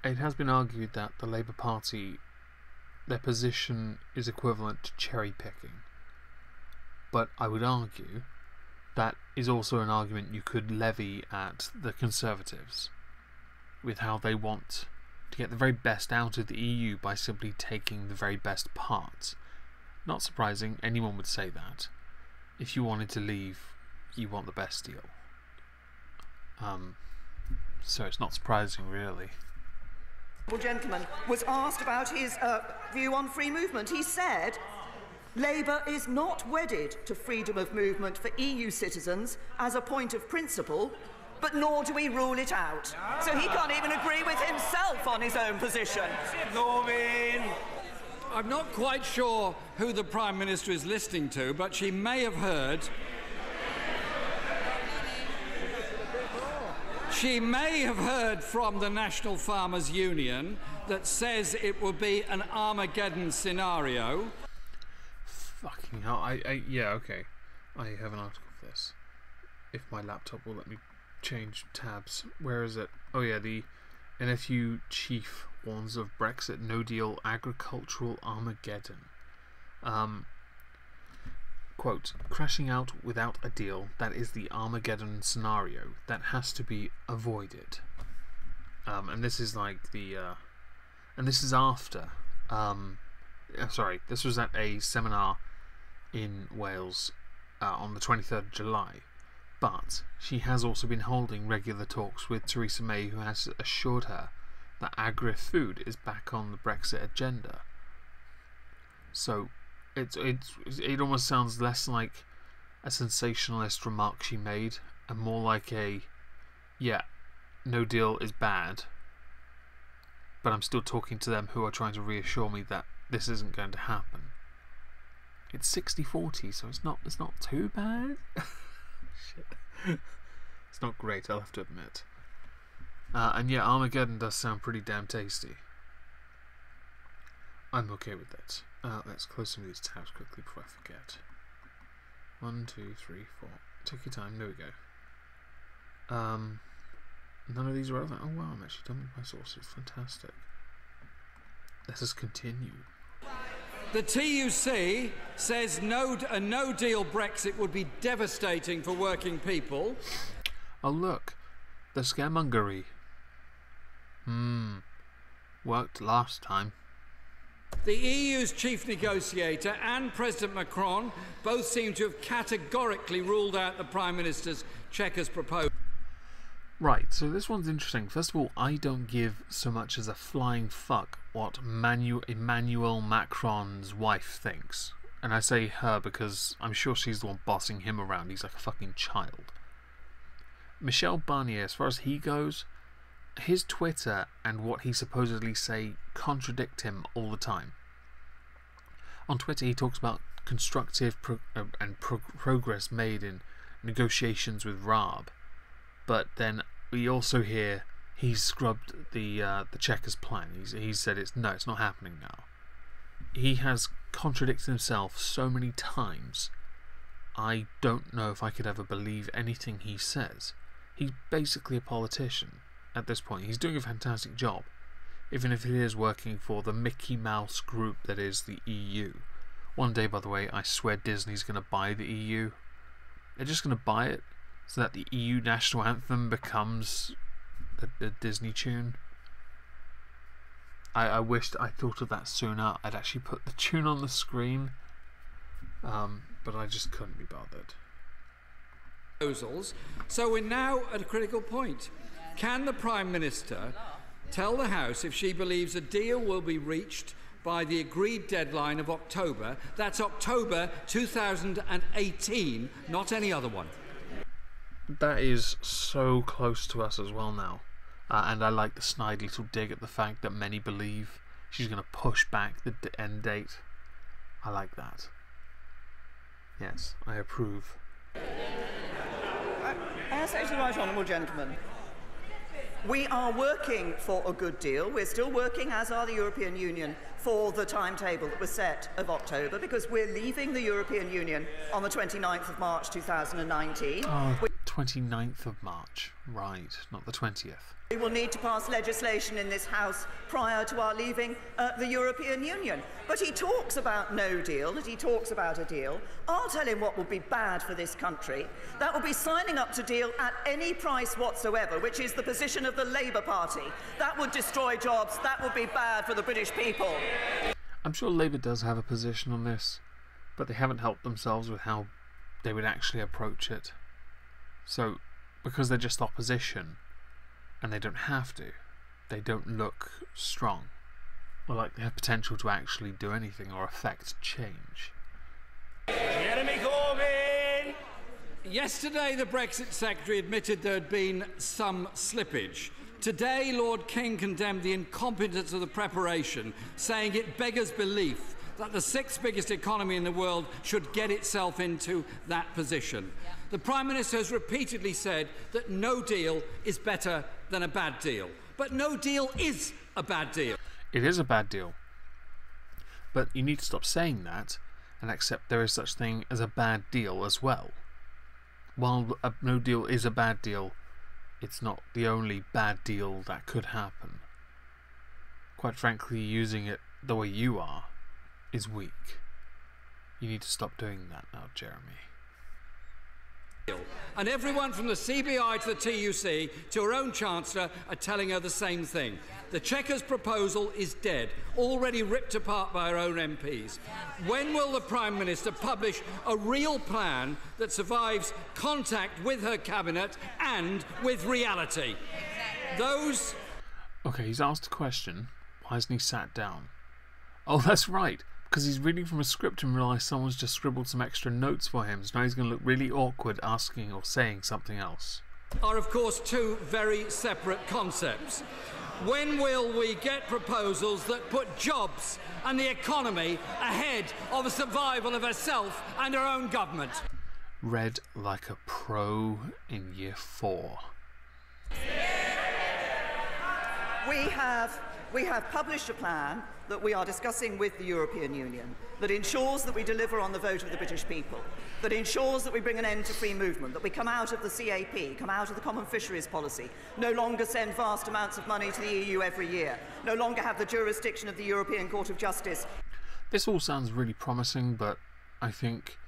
It has been argued that the Labour Party, their position is equivalent to cherry picking. But I would argue that is also an argument you could levy at the Conservatives, with how they want to get the very best out of the EU by simply taking the very best parts. Not surprising, anyone would say that. If you wanted to leave, you want the best deal. So it's not surprising, really. Gentleman was asked about his view on free movement. He said, Labour is not wedded to freedom of movement for EU citizens as a point of principle, but nor do we rule it out. So he can't even agree with himself on his own position. Norman! I'm not quite sure who the Prime Minister is listening to, but she may have heard... She may have heard from the National Farmers Union that says it will be an Armageddon scenario. Fucking hell, yeah, okay. I have an article for this. If my laptop will let me change tabs. Where is it? Oh yeah, the NFU chief warns of Brexit, No Deal, agricultural Armageddon. Quote, crashing out without a deal, that is the Armageddon scenario that has to be avoided. And this is like the And this is after, this was at a seminar in Wales on the 23rd of July. But she has also been holding regular talks with Theresa May, who has assured her that agri-food is back on the Brexit agenda. So it almost sounds less like a sensationalist remark she made and more like a, yeah, no deal is bad, but I'm still talking to them who are trying to reassure me that this isn't going to happen. It's 60-40, so it's not too bad. Shit. It's not great, I'll have to admit. And yeah, Armageddon does sound pretty damn tasty. I'm okay with that. Let's close some of these tabs quickly before I forget. 1, 2, 3, 4. Take your time. There we go. None of these are relevant. Oh wow, I'm actually done with my sources. Fantastic. Let us continue. The TUC says a no-deal Brexit would be devastating for working people. Oh look, the scaremongery. Worked last time. The EU's chief negotiator and President Macron both seem to have categorically ruled out the Prime Minister's Chequers proposal. Right, so this one's interesting. First of all, I don't give so much as a flying fuck what Emmanuel Macron's wife thinks. And I say her because I'm sure she's the one bossing him around. He's like a fucking child. Michel Barnier, as far as he goes, his Twitter and what he supposedly say contradict him all the time. On Twitter he talks about constructive progress made in negotiations with Raab, but then we also hear he's scrubbed the Chequers plan. He's said it's not happening now. He has contradicted himself so many times. I don't know if I could ever believe anything he says. He's basically a politician at this point. He's doing a fantastic job, even if it is working for the Mickey Mouse group that is the EU. One day, by the way, I swear Disney's going to buy the EU. They're just going to buy it so that the EU national anthem becomes the Disney tune. I wished I thought of that sooner. I'd actually put the tune on the screen, but I just couldn't be bothered. So we're now at a critical point. Can the Prime Minister tell the House if she believes a deal will be reached by the agreed deadline of October? That's October 2018, not any other one. That is so close to us as well now. And I like the snide little dig at the fact that many believe she's going to push back the end date. I like that. Yes, I approve. I say to the right honourable gentleman, we are working for a good deal. We're still working, as are the European Union, for the timetable that was set of October, because we're leaving the European Union on the 29th of March 2019. Oh, 29th of March. Right, not the 20th. We will need to pass legislation in this House prior to our leaving the European Union. But he talks about no deal, and he talks about a deal. I'll tell him what would be bad for this country. That would be signing up to deal at any price whatsoever, which is the position of the Labour Party. That would destroy jobs. That would be bad for the British people. I'm sure Labour does have a position on this, but they haven't helped themselves with how they would actually approach it. So, because they're just opposition, and they don't have to, they don't look strong, or like they have potential to actually do anything or affect change. Jeremy Corbyn! Yesterday, the Brexit Secretary admitted there had been some slippage. Today, Lord King condemned the incompetence of the preparation, saying it beggars belief that the sixth biggest economy in the world should get itself into that position. The Prime Minister has repeatedly said that no deal is better than a bad deal. But no deal is a bad deal. It is a bad deal. But you need to stop saying that and accept there is such thing as a bad deal as well. While a no deal is a bad deal, it's not the only bad deal that could happen. Quite frankly, using it the way you are is weak. You need to stop doing that now, Jeremy. And everyone from the CBI to the TUC to her own Chancellor are telling her the same thing. The Chequers proposal is dead, already ripped apart by her own MPs. When will the Prime Minister publish a real plan that survives contact with her cabinet and with reality? Those... Okay, he's asked a question. Why hasn't he sat down? Oh, that's right. Because he's reading from a script and realised someone's just scribbled some extra notes for him, so now he's going to look really awkward asking or saying something else. Are, of course, two very separate concepts. When will we get proposals that put jobs and the economy ahead of the survival of herself and her own government? Read like a pro in year 4. We have published a plan that we are discussing with the European Union that ensures that we deliver on the vote of the British people, that ensures that we bring an end to free movement, that we come out of the CAP, come out of the common fisheries policy, no longer send vast amounts of money to the EU every year, no longer have the jurisdiction of the European Court of Justice. This all sounds really promising, but I think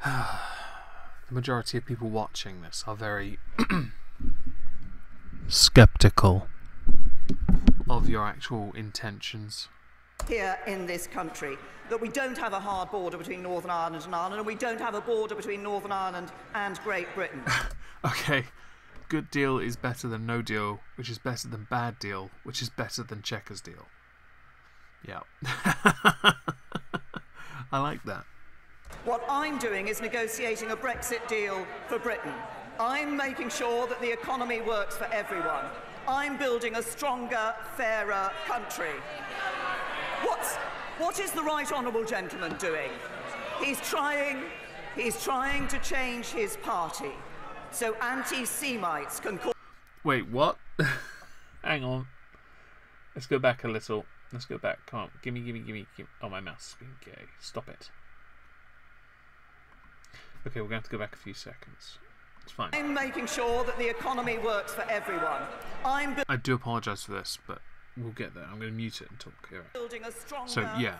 the majority of people watching this are very sceptical of your actual intentions. Here in this country, that we don't have a hard border between Northern Ireland and Ireland, and we don't have a border between Northern Ireland and Great Britain. Okay, good deal is better than no deal, which is better than bad deal, which is better than Chequers deal. Yeah. I like that. What I'm doing is negotiating a Brexit deal for Britain. I'm making sure that the economy works for everyone. I'm building a stronger, fairer country. What is the right honourable gentleman doing? He's trying to change his party so anti-Semites can call... Wait, what? Hang on. Let's go back a little. Let's go back. Come on. Gimme. Oh, my mouse is being gay. Stop it. Okay, we're going to have to go back a few seconds. It's fine. I'm making sure that the economy works for everyone. I do apologise for this, but we'll get there. I'm going to mute it and talk here. Building a stronger, so yeah,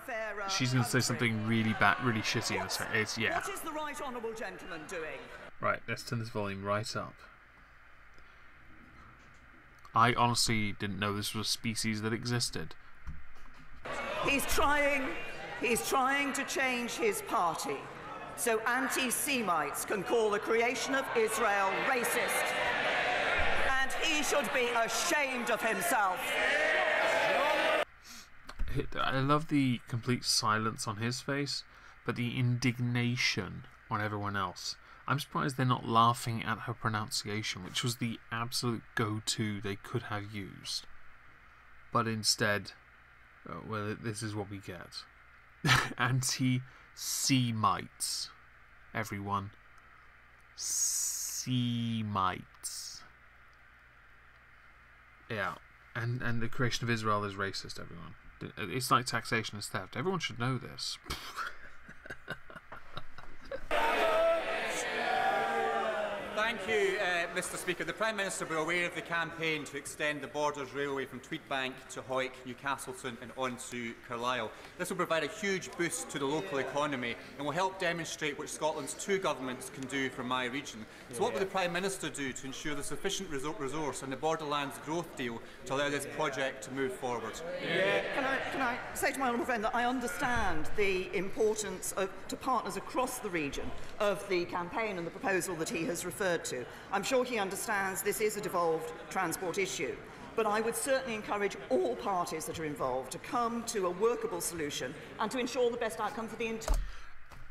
she's going to say something really bad, really shitty in a second. Yeah. What is the right honourable gentleman doing? Right, let's turn this volume right up. I honestly didn't know this was a species that existed. He's trying to change his party so anti-Semites can call the creation of Israel racist. And he should be ashamed of himself. I love the complete silence on his face, but the indignation on everyone else. I'm surprised they're not laughing at her pronunciation, which was the absolute go-to they could have used. But instead, well, this is what we get. Anti-Semites. Everyone. Semites. Yeah. And the creation of Israel is racist, everyone. It's like taxation is theft. Everyone should know this. Thank you, Mr. Speaker. The Prime Minister will be aware of the campaign to extend the Borders Railway from Tweedbank to Hoyk, Newcastleton and on to Carlisle. This will provide a huge boost to the local economy and will help demonstrate what Scotland's two governments can do for my region. So what will the Prime Minister do to ensure the sufficient resource in the Borderlands growth deal to allow this project to move forward? Can I say to my honourable friend that I understand the importance to partners across the region of the campaign and the proposal that he has referred to. I'm sure he understands this is a devolved transport issue, but I would certainly encourage all parties that are involved to come to a workable solution and to ensure the best outcome for the entire...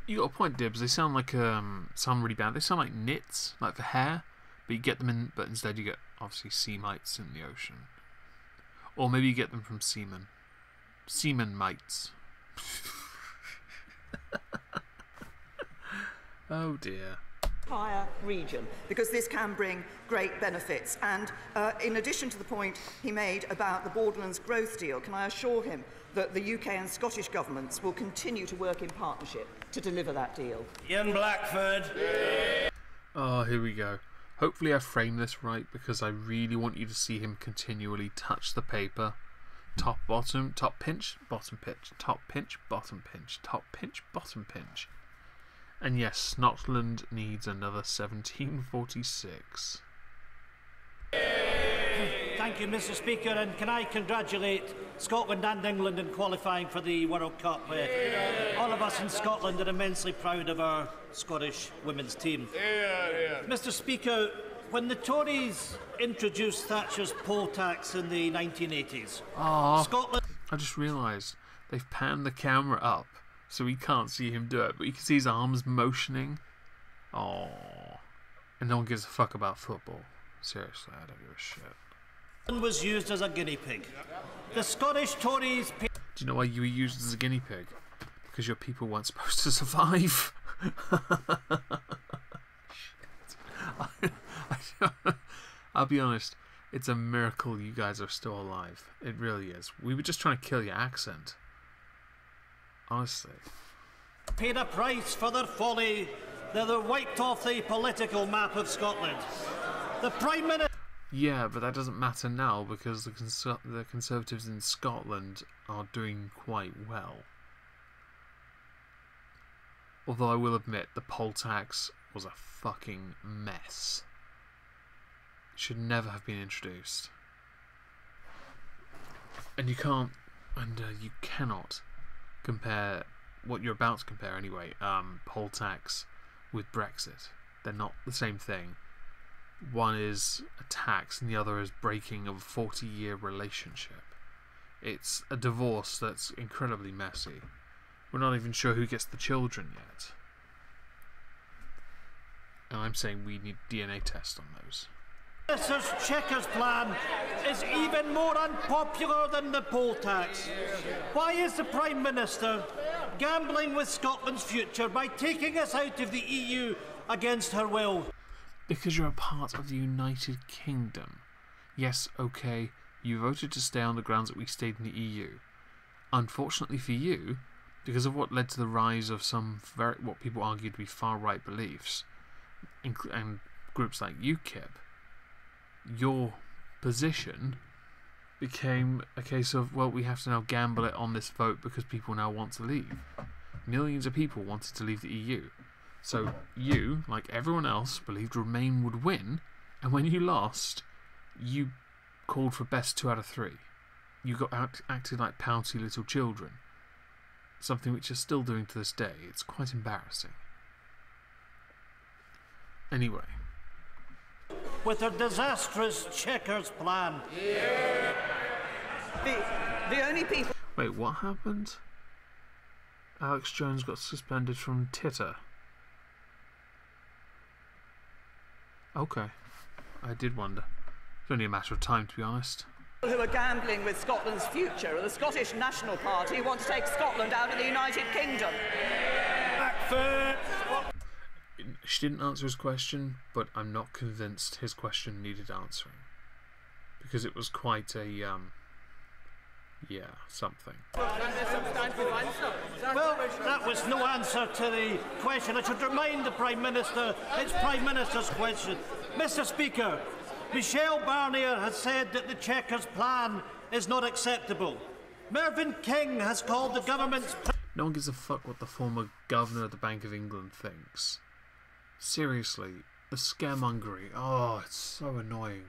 You got a point, Dibs. They sound like sound really bad. They sound like nits, like for hair, but you get them in. But instead, you get obviously Semites in the ocean, or maybe you get them from semen, mites. Oh dear. Entire region, because this can bring great benefits. And in addition to the point he made about the Borderlands growth deal, can I assure him that the UK and Scottish governments will continue to work in partnership to deliver that deal? Ian Blackford. Oh, here we go. Hopefully I framed this right, because I really want you to see him continually touch the paper. Top, bottom, top pinch, bottom pinch, top pinch, bottom pinch, top pinch, bottom pinch. And yes, Scotland needs another 1746. Thank you, Mr. Speaker, and can I congratulate Scotland and England in qualifying for the World Cup. All of us in Scotland are immensely proud of our Scottish women's team. Mr. Speaker, when the Tories introduced Thatcher's poll tax in the 1980s, Scotland... I just realised they've panned the camera up so we can't see him do it, but you can see his arms motioning. Oh, and no one gives a fuck about football. Seriously, I don't give a shit. Was used as a guinea pig. The Scottish Tories... Do you know why you were used as a guinea pig? Because your people weren't supposed to survive. I'll be honest, it's a miracle you guys are still alive. It really is. We were just trying to kill your accent. Honestly. Paid a price for their folly. They're wiped off the political map of Scotland. The Prime Minister... Yeah, but that doesn't matter now because the Conservatives in Scotland are doing quite well. Although I will admit, the poll tax was a fucking mess. It should never have been introduced. And you can't, and you cannot compare what you're about to compare anyway, poll tax with Brexit. They're not the same thing. One is a tax and the other is breaking of a 40-year relationship. It's a divorce that's incredibly messy. We're not even sure who gets the children yet. And I'm saying we need DNA tests on those. Minister's Chequers plan is even more unpopular than the poll tax. Why is the Prime Minister gambling with Scotland's future by taking us out of the EU against her will? Because you're a part of the United Kingdom. Yes, okay, you voted to stay on the grounds that we stayed in the EU. Unfortunately for you, because of what led to the rise of some what people argue to be far-right beliefs, and groups like UKIP, your position became a case of, well, we have to now gamble it on this vote because people now want to leave. Millions of people wanted to leave the EU. So you, like everyone else, believed Remain would win, and when you lost, you called for best 2 out of 3. You got acted like pouty little children. Something which you're still doing to this day. It's quite embarrassing. Anyway. With her disastrous Chequers plan. Yeah. The only people... Wait, what happened? Alex Jones got suspended from Twitter. Okay. I did wonder. It's only a matter of time, to be honest. Who are gambling with Scotland's future, the Scottish National Party want to take Scotland out of the United Kingdom. She didn't answer his question, but I'm not convinced his question needed answering. Because it was quite a, yeah, something. Well, that was no answer to the question. I should remind the Prime Minister, it's Prime Minister's question. Mr. Speaker, Michelle Barnier has said that the Chequers plan is not acceptable. Mervyn King has called the government's... No one gives a fuck what the former Governor of the Bank of England thinks. Seriously, the scaremongery, oh, it's so annoying.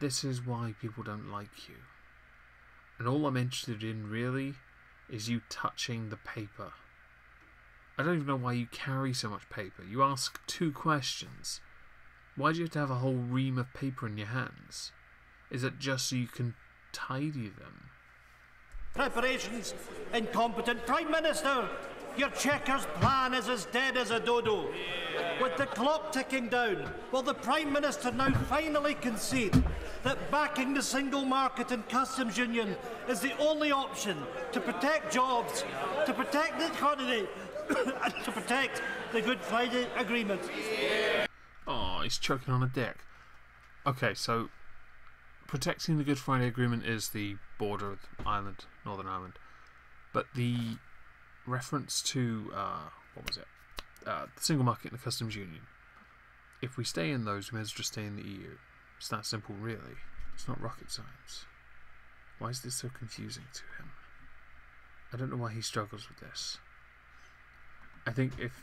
This is why people don't like you. And all I'm interested in, really, is you touching the paper. I don't even know why you carry so much paper. You ask 2 questions. Why do you have to have a whole ream of paper in your hands? Is it just so you can tidy them? Preparations, incompetent Prime Minister! Your Chequers plan is as dead as a dodo. With the clock ticking down, will the Prime Minister now finally concede that backing the single market and customs union is the only option to protect jobs, to protect the economy, and to protect the Good Friday Agreement? Oh, he's choking on a dick. Okay, so protecting the Good Friday Agreement is the border of Ireland, Northern Ireland. But the reference to, what was it? The single market and the customs union. If we stay in those, we may as well just stay in the EU. It's that simple, really. It's not rocket science. Why is this so confusing to him? I don't know why he struggles with this. I think if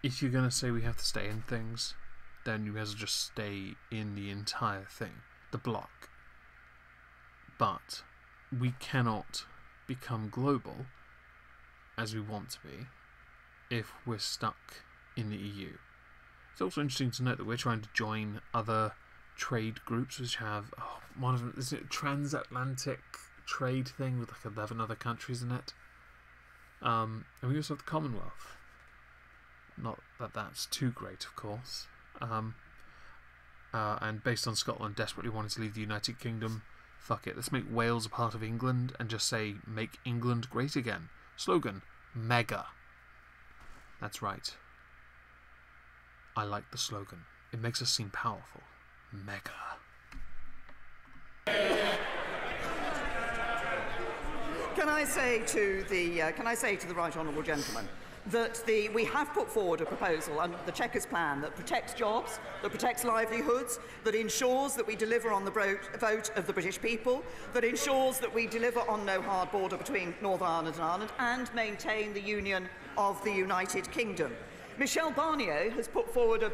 if you're going to say we have to stay in things, then you have to just stay in the entire thing, the block. But we cannot become global, as we want to be, if we're stuck in the EU. It's also interesting to note that we're trying to join other trade groups which have, one of them, is it a transatlantic trade thing with like 11 other countries in it? And we also have the Commonwealth. Not that that's too great, of course. And based on Scotland desperately wanting to leave the United Kingdom, fuck it, let's make Wales a part of England and just say, make England great again. Slogan, mega. That's right. I like the slogan. It makes us seem powerful. Mega. Can I say to the right honourable gentleman that we have put forward a proposal under the Chequers plan that protects jobs, that protects livelihoods, that ensures that we deliver on the vote of the British people, that ensures that we deliver on no hard border between Northern Ireland and Ireland, and maintain the union of the United Kingdom. Michel Barnier has put forward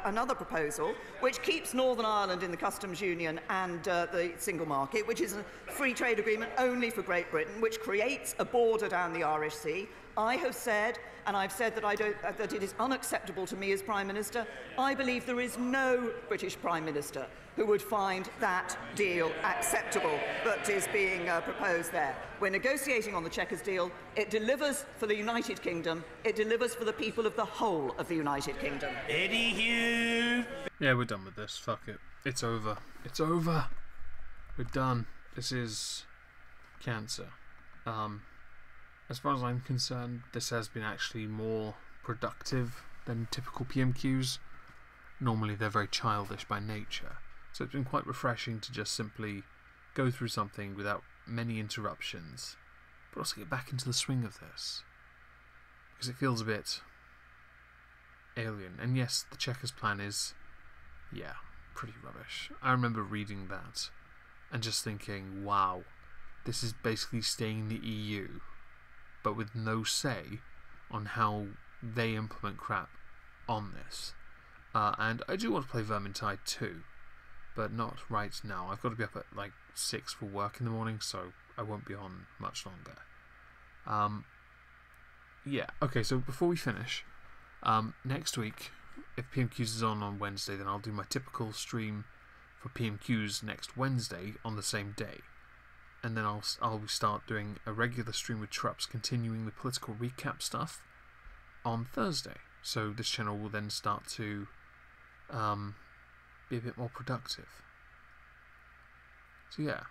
another proposal which keeps Northern Ireland in the customs union and the single market, which is a free trade agreement only for Great Britain, which creates a border down the Irish Sea. I have said, and I've said that it is unacceptable to me as Prime Minister. I believe there is no British Prime Minister who would find that deal acceptable that is being proposed there. We're negotiating on the Chequers deal. It delivers for the United Kingdom. It delivers for the people of the whole of the United Kingdom. Eddie Hugh! Yeah, we're done with this. Fuck it. It's over. It's over. We're done. This is cancer. As far as I'm concerned, this has been actually more productive than typical PMQs. Normally they're very childish by nature, so it's been quite refreshing to just simply go through something without many interruptions, but also get back into the swing of this, because it feels a bit alien. And yes, the Chequers plan is, yeah, pretty rubbish. I remember reading that and just thinking, wow, this is basically staying in the EU, but with no say on how they implement crap on this. And I do want to play Vermintide too, but not right now. I've got to be up at like 6 for work in the morning, so I won't be on much longer. Yeah, okay, so before we finish, next week, if PMQs is on Wednesday, then I'll do my typical stream for PMQs next Wednesday on the same day. And then I'll start doing a regular stream with Trups, continuing the political recap stuff on Thursday. So this channel will then start to be a bit more productive. So yeah,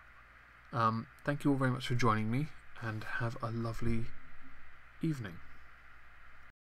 thank you all very much for joining me, and have a lovely evening.